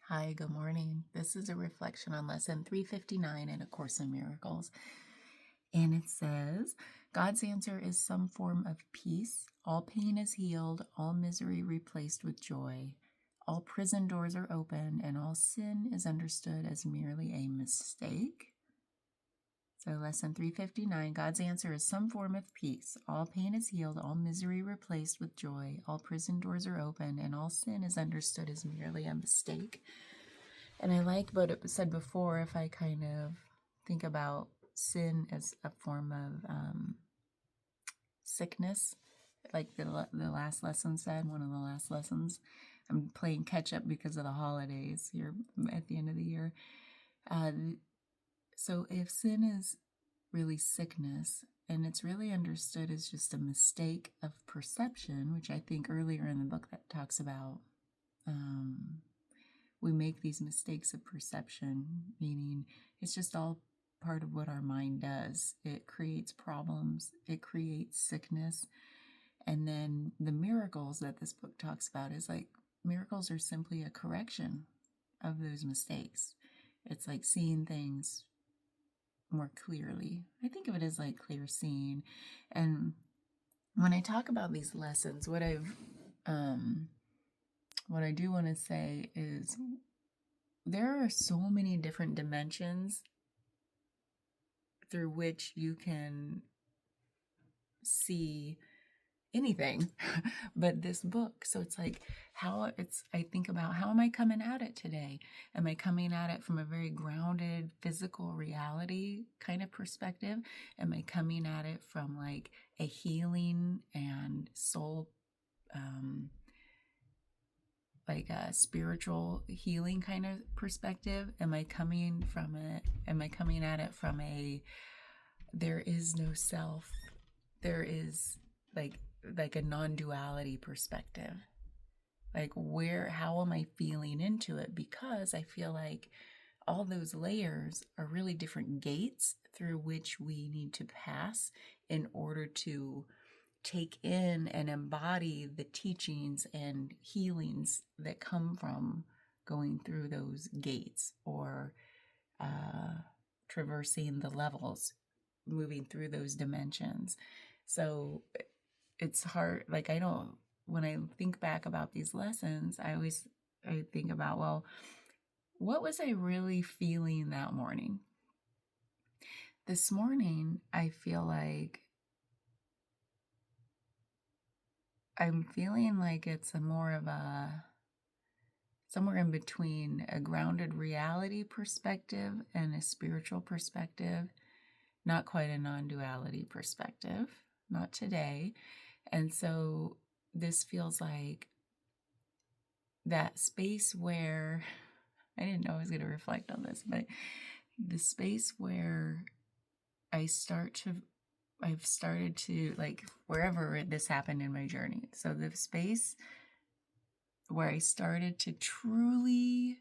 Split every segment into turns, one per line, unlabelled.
Hi, good morning. This is a reflection on lesson 359 in A Course in Miracles. And it says, God's answer is some form of peace. All pain is healed, all misery replaced with joy. All prison doors are open, and all sin is understood as merely a mistake. So, lesson 359, God's answer is some form of peace. All pain is healed, all misery replaced with joy. All prison doors are open, and all sin is understood as merely a mistake. And I like what it said before, if I kind of think about sin as a form of sickness, like the last lesson said, one of the last lessons. I'm playing catch up because of the holidays here at the end of the year. So if sin is really sickness, and it's really understood as just a mistake of perception, which I think earlier in the book that talks about we make these mistakes of perception, meaning it's just all part of what our mind does. It creates problems, it creates sickness. And then the miracles that this book talks about is like miracles are simply a correction of those mistakes. It's like seeing things more clearly. I think of it as like clear seeing. And when I talk about these lessons, what I do want to say is there are so many different dimensions through which you can see anything but this book. So it's like I think about, how am I coming at it today? Am I coming at it from a very grounded physical reality kind of perspective? Am I coming at it from like a healing and soul like a spiritual healing kind of perspective? Am I coming at it from a there is no self, there is like a non-duality perspective? Like how am I feeling into it? Because I feel like all those layers are really different gates through which we need to pass in order to take in and embody the teachings and healings that come from going through those gates, or traversing the levels, moving through those dimensions. So it's hard. Like when I think back about these lessons, I think about, well, what was I really feeling that morning? This morning, I feel like I'm feeling like it's more of a somewhere in between a grounded reality perspective and a spiritual perspective, not quite a non-duality perspective, not today. And so this feels like that space where I didn't know I was going to reflect on this, but the space where I've started to, like, wherever this happened in my journey. So the space where I started to truly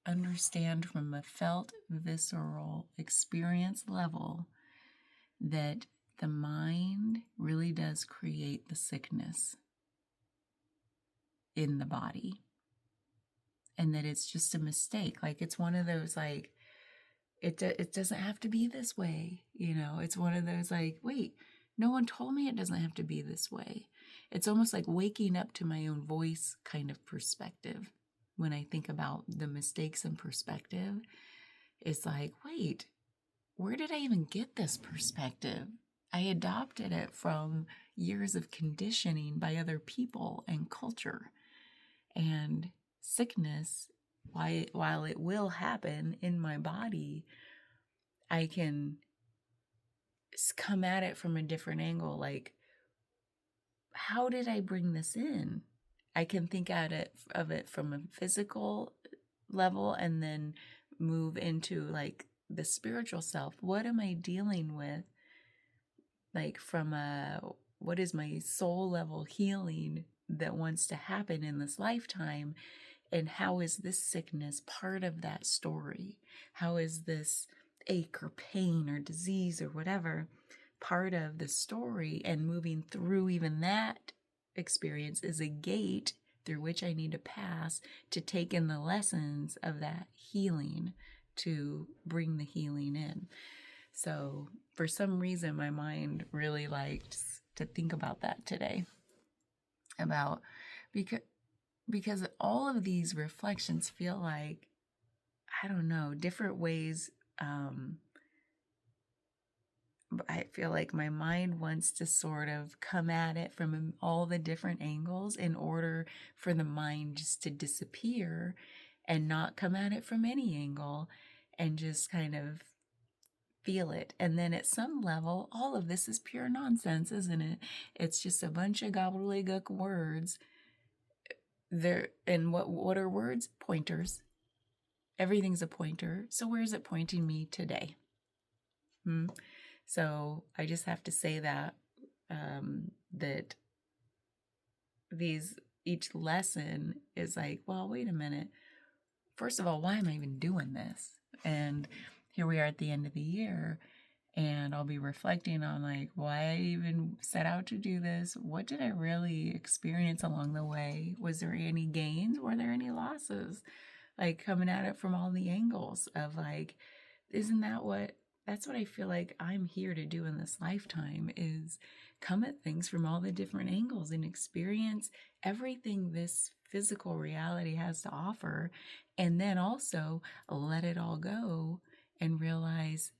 understand from a felt, visceral experience level that the mind really does create the sickness in the body, and that it's just a mistake. Like, it's one of those, like, it doesn't have to be this way, it's one of those, like, wait, no one told me it doesn't have to be this way. It's almost like waking up to my own voice kind of perspective. When I think about the mistakes in perspective, it's like, wait, where did I even get this perspective? I adopted it from years of conditioning by other people and culture. And sickness, while it will happen in my body, I can come at it from a different angle. Like, how did I bring this in? I can think of it from a physical level and then move into like the spiritual self. What am I dealing with? Like, from what is my soul level healing that wants to happen in this lifetime? And how is this sickness part of that story? How is this ache or pain or disease or whatever part of the story? And moving through even that experience is a gate through which I need to pass to take in the lessons of that healing to bring the healing in. So for some reason, my mind really likes to think about that today. About because all of these reflections feel like, I don't know, different ways. I feel like my mind wants to sort of come at it from all the different angles in order for the mind just to disappear and not come at it from any angle and just kind of feel it. And then at some level, all of this is pure nonsense, isn't it? It's just a bunch of gobbledygook words. And what are words? Pointers. Everything's a pointer. So where is it pointing me today? So I just have to say that that each lesson is like, well, wait a minute. First of all, why am I even doing this? And here we are at the end of the year, and I'll be reflecting on like why I even set out to do this. What did I really experience along the way? Was there any gains? Were there any losses? Like coming at it from all the angles of like, that's what I feel like I'm here to do in this lifetime, is come at things from all the different angles and experience everything this physical reality has to offer, and then also let it all go and realize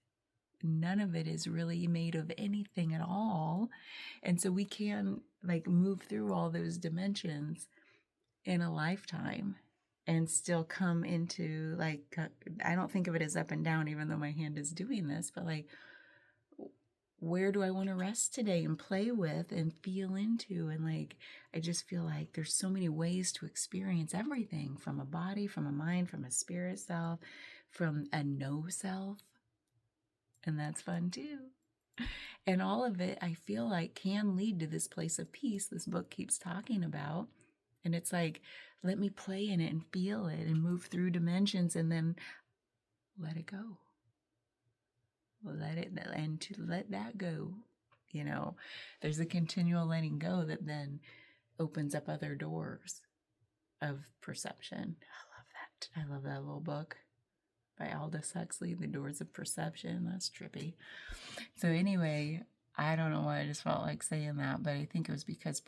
none of it is really made of anything at all. And so we can like move through all those dimensions in a lifetime and still come into like, I don't think of it as up and down, even though my hand is doing this, but like, where do I want to rest today and play with and feel into? And like, I just feel like there's so many ways to experience everything, from a body, from a mind, from a spirit self, from a no self. And that's fun too. And all of it, I feel like, can lead to this place of peace this book keeps talking about. And it's like, let me play in it and feel it and move through dimensions and then let it go. And to let that go, there's a continual letting go that then opens up other doors of perception. I love that little book by Aldous Huxley, The Doors of Perception. That's trippy. So anyway, I don't know why I just felt like saying that, but I think it was because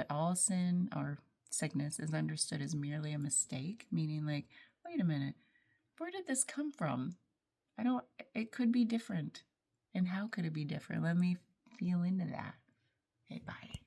all sin or sickness is understood as merely a mistake, meaning like, wait a minute, where did this come from? It could be different. And how could it be different? Let me feel into that. Okay, bye.